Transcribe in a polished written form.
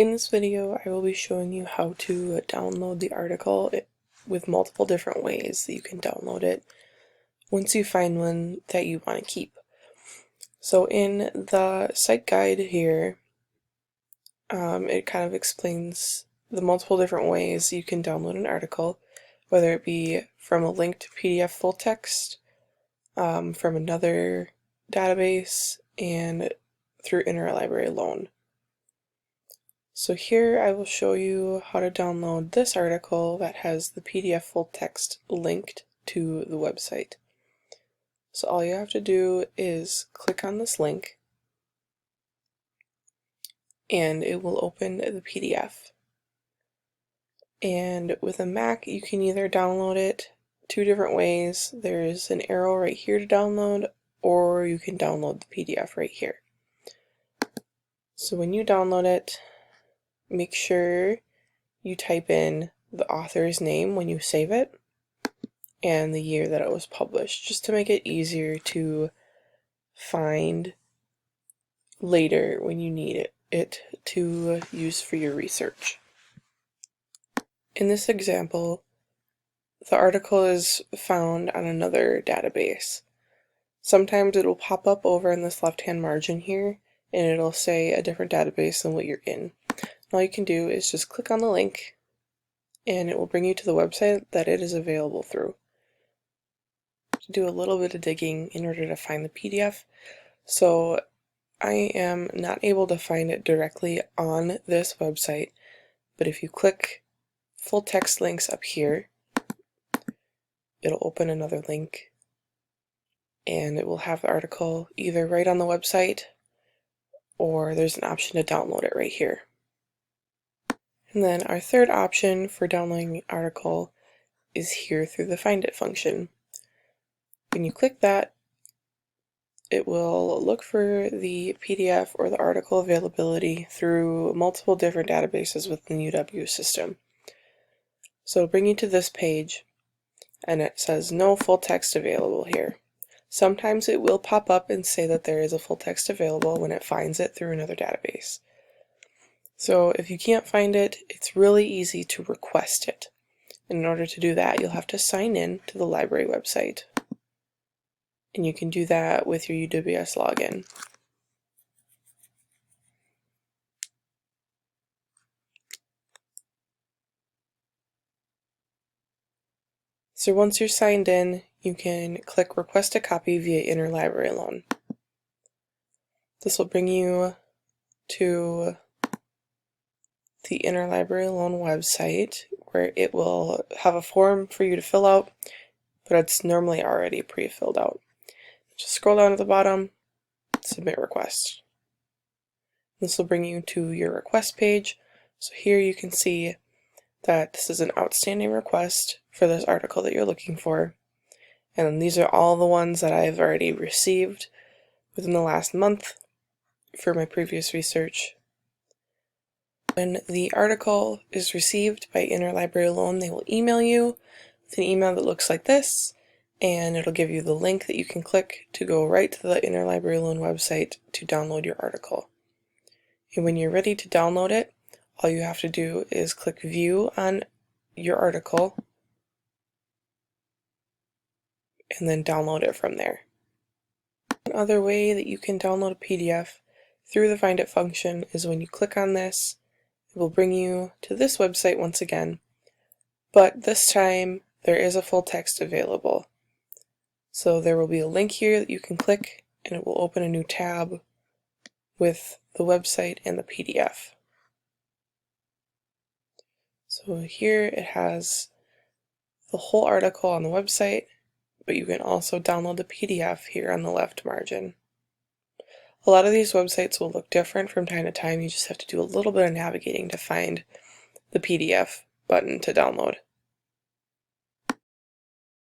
In this video, I will be showing you how to download the article with multiple different ways that you can download it once you find one that you want to keep. So in the site guide here, it kind of explains the multiple different ways you can download an article, whether it be from a linked PDF full text, from another database, and through interlibrary loan. So here I will show you how to download this article that has the PDF full text linked to the website. So all you have to do is click on this link and it will open the PDF. And with a Mac you can either download it two different ways. There's an arrow right here to download, or you can download the PDF right here. So when you download it, make sure you type in the author's name when you save it and the year that it was published, just to make it easier to find later when you need it to use for your research. In this example, the article is found on another database. Sometimes it'll pop up over in this left-hand margin here and it'll say a different database than what you're in. All you can do is just click on the link and it will bring you to the website that it is available through. Do a little bit of digging in order to find the PDF. So I am not able to find it directly on this website, but if you click full text links up here, it'll open another link and it will have the article either right on the website, or there's an option to download it right here. And then our third option for downloading the article is here through the Find It function. When you click that, it will look for the PDF or the article availability through multiple different databases within the UW system. So it'll bring you to this page and it says no full text available here. Sometimes it will pop up and say that there is a full text available when it finds it through another database. So if you can't find it, it's really easy to request it. In order to do that, you'll have to sign in to the library website. And you can do that with your UWS login. So once you're signed in, you can click Request a Copy via Interlibrary Loan. This will bring you to the Interlibrary Loan website, where it will have a form for you to fill out, but it's normally already pre-filled out. Just scroll down to the bottom, Submit Request. This will bring you to your request page. So here you can see that this is an outstanding request for this article that you're looking for. And these are all the ones that I've already received within the last month for my previous research. When the article is received by Interlibrary Loan, they will email you with an email that looks like this, and it'll give you the link that you can click to go right to the Interlibrary Loan website to download your article. And when you're ready to download it, all you have to do is click View on your article and then download it from there. Another way that you can download a PDF through the Find It function is when you click on this, it will bring you to this website once again, but this time there is a full text available. So there will be a link here that you can click and it will open a new tab with the website and the PDF. So here it has the whole article on the website, but you can also download the PDF here on the left margin. A lot of these websites will look different from time to time. You just have to do a little bit of navigating to find the PDF button to download.